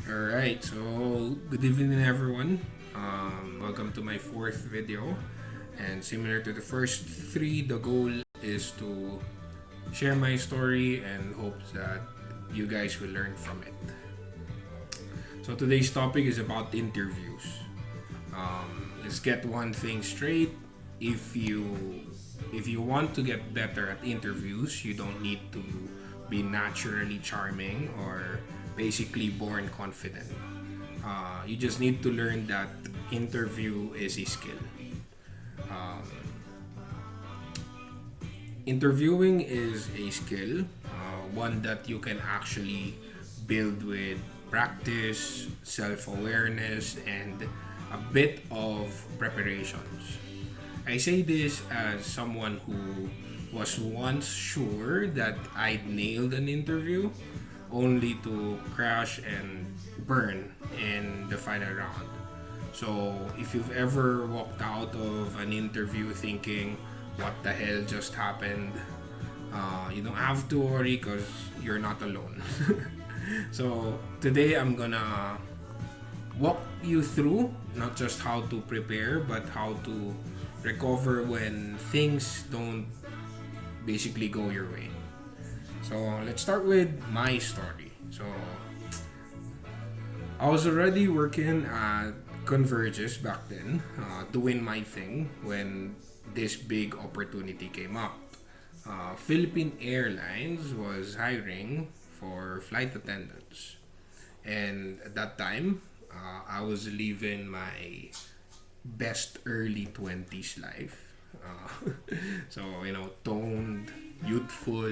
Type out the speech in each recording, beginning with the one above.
Alright, so good evening everyone. Welcome to my fourth video. And similar to the first three, the goal is to share my story and hope that you guys will learn from it. So today's topic is about interviews. Let's get one thing straight. If you want to get better at interviews, you don't need to be naturally charming or basically born confident. You just need to learn that interview is a skill. Interviewing is a skill, one that you can actually build with practice, self awareness, and a bit of preparations. I say this as someone who was once sure that I'd nailed an interview only to crash and burn in the final round. So, if you've ever walked out of an interview thinking, what the hell just happened? You don't have to worry because you're not alone. So, today I'm gonna walk you through not just how to prepare but how to recover when things don't basically go your way. So let's start with my story. So I was already working at Converges back then, doing my thing when this big opportunity came up. Philippine Airlines was hiring for flight attendants, and at that time, I was living my best early 20s life. So, toned, youthful,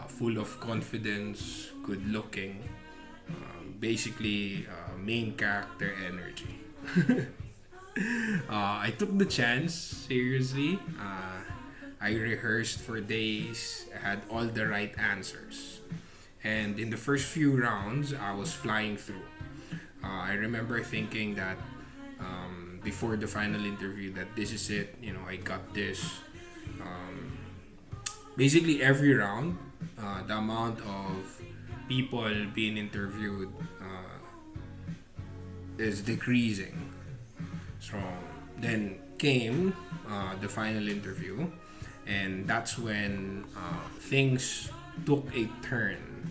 full of confidence, good looking, basically main character energy. I took the chance seriously. I rehearsed for days, I had all the right answers. And in the first few rounds, I was flying through. I remember thinking that before the final interview that this is it, I got this. Basically, every round, the amount of people being interviewed is decreasing. So then came the final interview, and that's when things took a turn.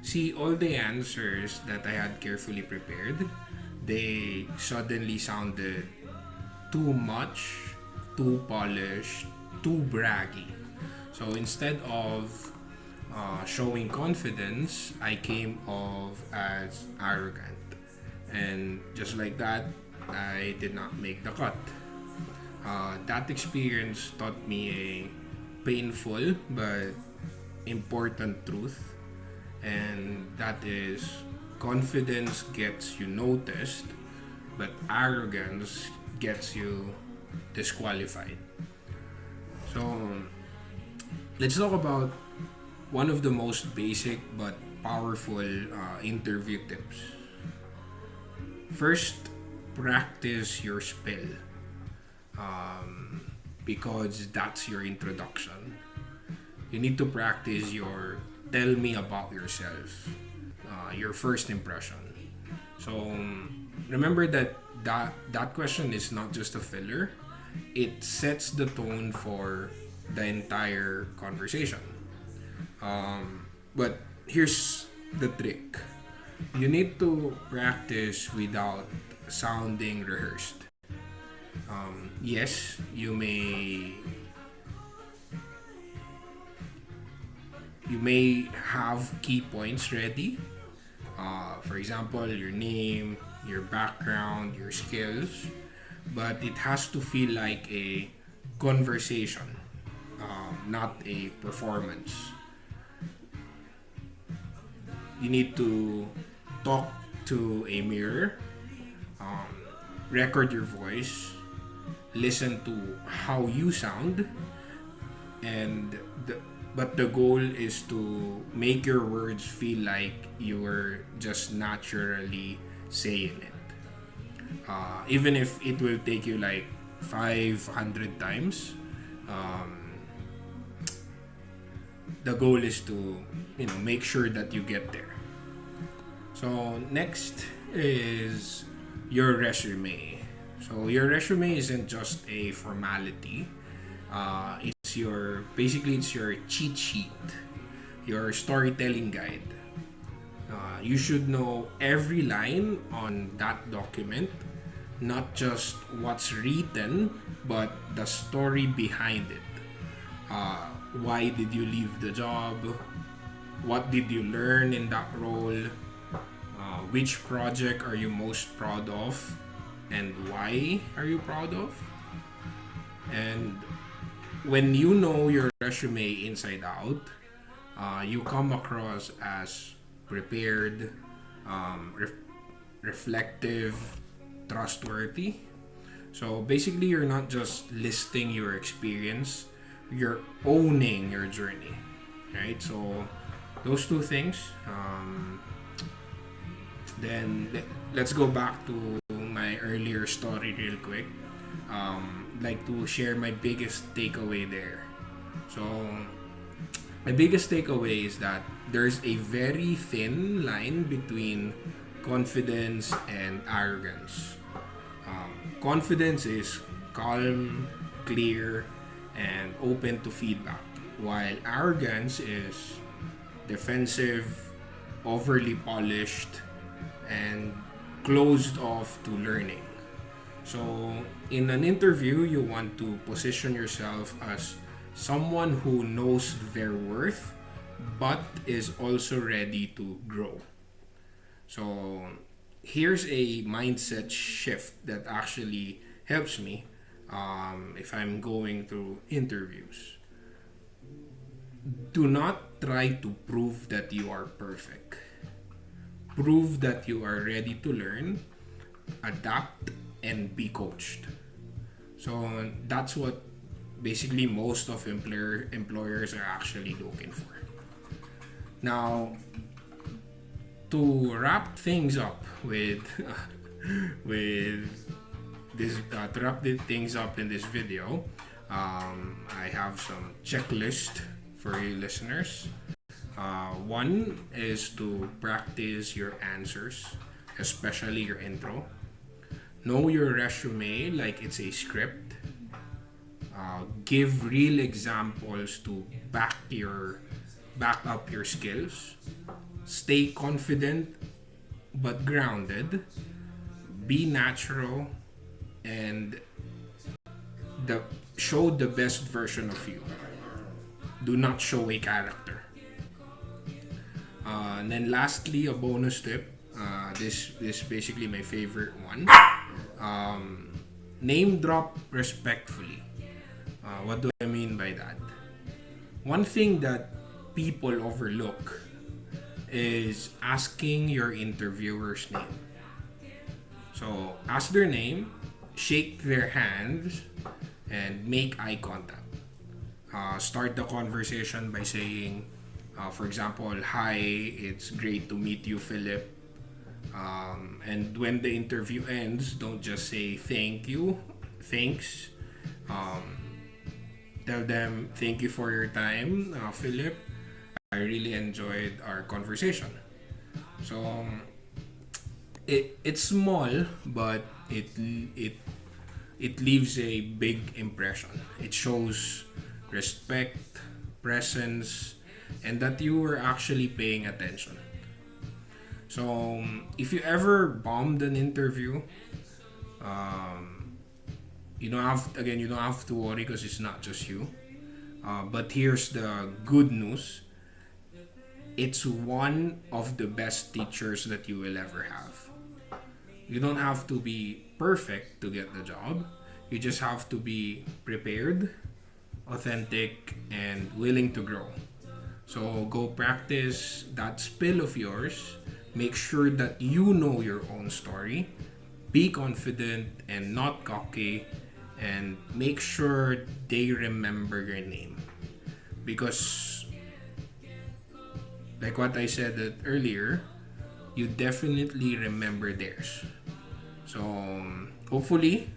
See, all the answers that I had carefully prepared, they suddenly sounded too much, too polished, too braggy. So instead of showing confidence, I came off as arrogant. And just like that, I did not make the cut. That experience taught me a painful but important truth, and that is confidence gets you noticed, but arrogance gets you disqualified. So, let's talk about one of the most basic but powerful interview tips. First, practice your spill, because that's your introduction. You need to practice your tell me about yourself, your first impression. So remember that question is not just a filler. It sets the tone for the entire conversation. But here's the trick. You need to practice without sounding rehearsed. Yes, you may have key points ready. For example, your name, your background, your skills, but it has to feel like a conversation, not a performance. You need to talk to a mirror, um, record your voice, listen to how you sound, and but the goal is to make your words feel like you're just naturally saying it. Even if it will take you like 500 times, um, the goal is to make sure that you get there. So next is your resume. So your resume isn't just a formality. It's your cheat sheet, your storytelling guide. You should know every line on that document, not just what's written, but the story behind it. Uh, why did you leave the job? What did you learn in that role? Which project are you most proud of? And why are you proud of? And when you know your resume inside out, you come across as prepared, um, ref- reflective, trustworthy. So basically, you're not just listing your experience, you're owning your journey, right? So those two things. Let's go back to my earlier story real quick. Like to share my biggest takeaway there. So my biggest takeaway is that there's a very thin line between confidence and arrogance. Confidence is calm, clear, and open to feedback, while arrogance is defensive, overly polished, and closed off to learning. So, in an interview, you want to position yourself as someone who knows their worth but is also ready to grow. So, here's a mindset shift that actually helps me if I'm going through interviews. Do not try to prove that you are perfect. Prove that you are ready to learn, adapt, and be coached. So that's what basically most of employers are actually looking for. Now, to wrap things up with with this to wrap things up in this video, I have some checklist for you listeners. One is to practice your answers, especially your intro. Know your resume like it's a script. Give real examples to back up your skills. Stay confident but grounded. Be natural and the show the best version of you. Do not show a character. And then lastly, a bonus tip. This basically my favorite one. Name drop respectfully. What do I mean by that? One thing that people overlook is asking your interviewer's name. So ask their name, shake their hands, and make eye contact. Start the conversation by saying, for example, "Hi, it's great to meet you, Philip." And when the interview ends, don't just say thank you, thanks. Tell them thank you for your time, Philip. I really enjoyed our conversation. So it's small, but it leaves a big impression. It shows respect, presence, and that you were actually paying attention. So if you ever bombed an interview, you don't have to worry because it's not just you. But here's the good news: it's one of the best teachers that you will ever have. You don't have to be perfect to get the job. You just have to be prepared, authentic, and willing to grow. So go practice that spill of yours. Make sure that you know your own story. Be confident and not cocky. And make sure they remember your name. Because, like what I said earlier, you definitely remember theirs. So, hopefully,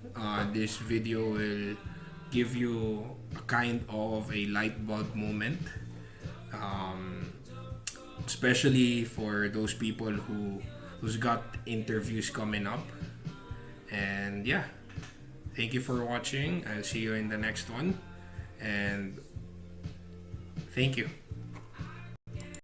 this video will give you a kind of a light bulb moment. Um, especially for those people who's got interviews coming up. And yeah, thank you for watching. I'll see you in the next one. And thank you.